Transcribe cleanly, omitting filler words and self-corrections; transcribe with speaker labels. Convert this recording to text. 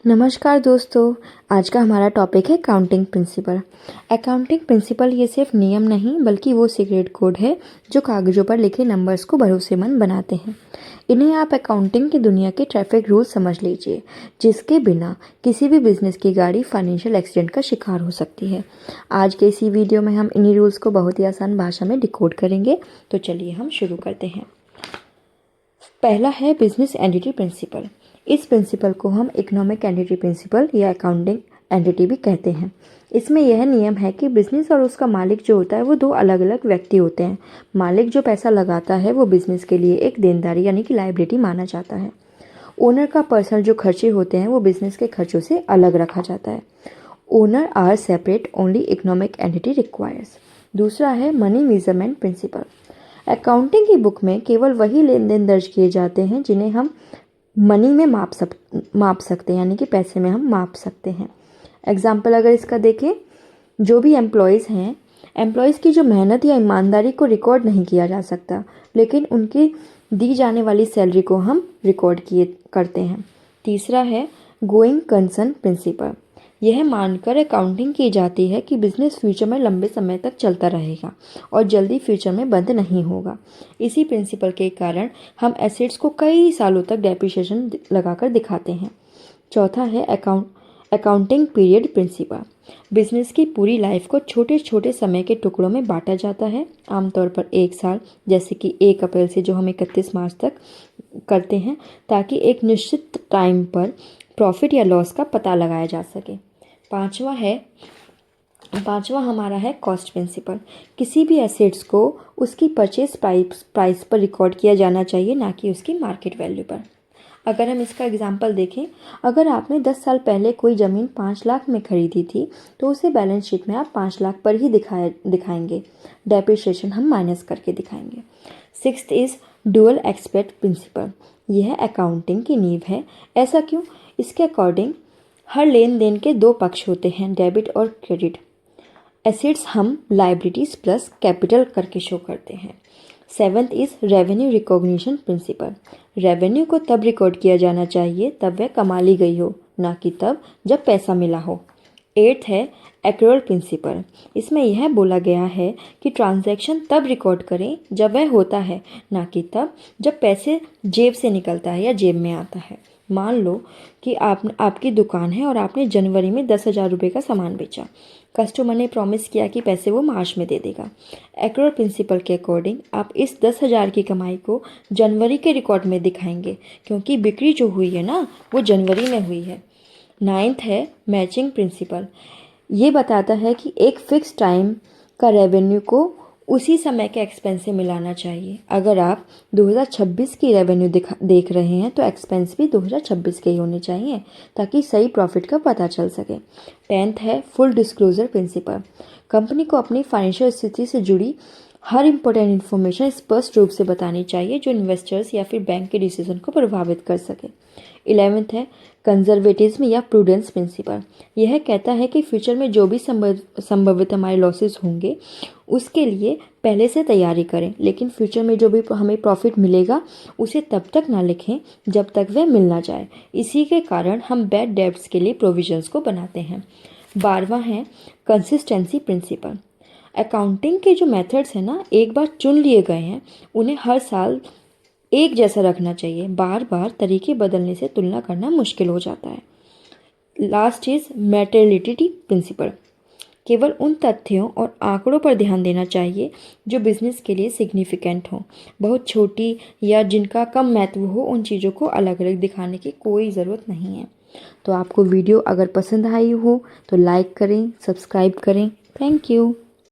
Speaker 1: नमस्कार दोस्तों। आज का हमारा टॉपिक है अकाउंटिंग प्रिंसिपल। अकाउंटिंग प्रिंसिपल ये सिर्फ नियम नहीं बल्कि वो सीक्रेट कोड है जो कागज़ों पर लिखे नंबर्स को भरोसेमंद बनाते हैं। इन्हें आप अकाउंटिंग की दुनिया के ट्रैफिक रूल समझ लीजिए, जिसके बिना किसी भी बिजनेस की गाड़ी फाइनेंशियल एक्सीडेंट का शिकार हो सकती है। आज के इसी वीडियो में हम इन्हीं रूल्स को बहुत ही आसान भाषा में डिकोड करेंगे। तो चलिए हम शुरू करते हैं। पहला है बिजनेस एंटिटी प्रिंसिपल। इस प्रिंसिपल को हम इकोनॉमिक एंटिटी प्रिंसिपल या अकाउंटिंग एंटिटी भी कहते हैं। इसमें यह नियम है कि बिजनेस और उसका मालिक जो होता है वो दो अलग अलग व्यक्ति होते हैं। मालिक जो पैसा लगाता है वो बिजनेस के लिए एक देनदारी यानी कि लायबिलिटी माना जाता है। ओनर का पर्सनल जो खर्चे होते हैं वो बिजनेस के खर्चों से अलग रखा जाता है। Owner are separate, only economic entity requires. दूसरा है मनी मेजरमेंट प्रिंसिपल। अकाउंटिंग की बुक में केवल वही लेन देन दर्ज किए जाते हैं जिन्हें हम मनी में माप सकते हैं, यानी कि पैसे में हम माप सकते हैं। एग्जाम्पल अगर इसका देखें, जो भी एम्प्लॉयज़ हैं, एम्प्लॉयज़ की जो मेहनत या ईमानदारी को रिकॉर्ड नहीं किया जा सकता, लेकिन उनकी दी जाने वाली सैलरी को हम रिकॉर्ड करते हैं। तीसरा है गोइंग कंसर्न प्रिंसिपल। यह मानकर अकाउंटिंग की जाती है कि बिजनेस फ्यूचर में लंबे समय तक चलता रहेगा और जल्दी फ्यूचर में बंद नहीं होगा। इसी प्रिंसिपल के कारण हम एसेट्स को कई सालों तक डेप्रिसिएशन लगाकर दिखाते हैं। चौथा है अकाउंटिंग पीरियड प्रिंसिपल। बिजनेस की पूरी लाइफ को छोटे छोटे समय के टुकड़ों में बांटा जाता है, आमतौर पर 1 साल, जैसे कि 1 अप्रैल से जो हम 31 मार्च तक करते हैं, ताकि एक निश्चित टाइम पर प्रॉफिट या लॉस का पता लगाया जा सके। पांचवा हमारा है कॉस्ट प्रिंसिपल। किसी भी एसेट्स को उसकी परचेज प्राइस पर रिकॉर्ड किया जाना चाहिए, ना कि उसकी मार्केट वैल्यू पर। अगर हम इसका एग्जांपल देखें, अगर आपने 10 साल पहले कोई ज़मीन 5 लाख में खरीदी थी तो उसे बैलेंस शीट में आप 5 लाख पर ही दिखाएंगे। डेप्रिसिएशन हम माइनस करके दिखाएंगे। 6th is dual aspect principle. यह अकाउंटिंग की नींव है। ऐसा क्यों? इसके अकॉर्डिंग हर लेन देन के 2 पक्ष होते हैं, डेबिट और क्रेडिट। एसेट्स हम लाइबिलिटीज प्लस कैपिटल करके शो करते हैं। 7th is revenue recognition principle. Revenue को तब रिकॉर्ड किया जाना चाहिए तब वह कमा ली गई हो, ना कि तब जब पैसा मिला हो। 8th है एक्रूअल प्रिंसिपल। इसमें यह बोला गया है कि ट्रांजैक्शन तब रिकॉर्ड करें जब वह होता है, ना कि तब जब पैसे जेब से निकलता है या जेब में आता है। मान लो कि आपकी दुकान है और आपने जनवरी में 10,000 रुपये का सामान बेचा। कस्टमर ने प्रॉमिस किया कि पैसे वो मार्च में दे देगा। एक्रूअल प्रिंसिपल के अकॉर्डिंग आप इस 10,000 की कमाई को जनवरी के रिकॉर्ड में दिखाएंगे, क्योंकि बिक्री जो हुई है ना वो जनवरी में हुई है। 9th है मैचिंग प्रिंसिपल। ये बताता है कि एक फिक्स टाइम का रेवेन्यू को उसी समय के एक्सपेंस से मिलाना चाहिए। अगर आप 2026 की रेवेन्यू देख रहे हैं तो एक्सपेंस भी 2026 के ही होने चाहिए, ताकि सही प्रॉफिट का पता चल सके। 10th है फुल डिस्क्लोजर प्रिंसिपल। कंपनी को अपनी फाइनेंशियल स्थिति से जुड़ी हर इंपॉर्टेंट इन्फॉर्मेशन स्पष्ट रूप से बतानी चाहिए जो इन्वेस्टर्स या फिर बैंक के डिसीजन को प्रभावित कर सके। 11th है कंजर्वेटिज्म या प्रूडेंस प्रिंसिपल। यह कहता है कि फ्यूचर में जो भी संभवित हमारे लॉसेस होंगे उसके लिए पहले से तैयारी करें, लेकिन फ्यूचर में जो भी हमें प्रॉफिट मिलेगा उसे तब तक ना लिखें जब तक वह मिल ना जाए। इसी के कारण हम बैड डेब्ट्स के लिए प्रोविजंस को बनाते हैं। 12वां है कंसिस्टेंसी प्रिंसिपल। अकाउंटिंग के जो मेथड्स हैं ना, एक बार चुन लिए गए हैं, उन्हें हर साल एक जैसा रखना चाहिए। बार बार तरीके बदलने से तुलना करना मुश्किल हो जाता है। Last is materiality principle. केवल उन तथ्यों और आंकड़ों पर ध्यान देना चाहिए जो बिजनेस के लिए सिग्निफिकेंट हो। बहुत छोटी या जिनका कम महत्व हो उन चीज़ों को अलग अलग दिखाने की कोई ज़रूरत नहीं है। तो आपको वीडियो अगर पसंद आई हो तो लाइक करें, सब्सक्राइब करें। Thank you.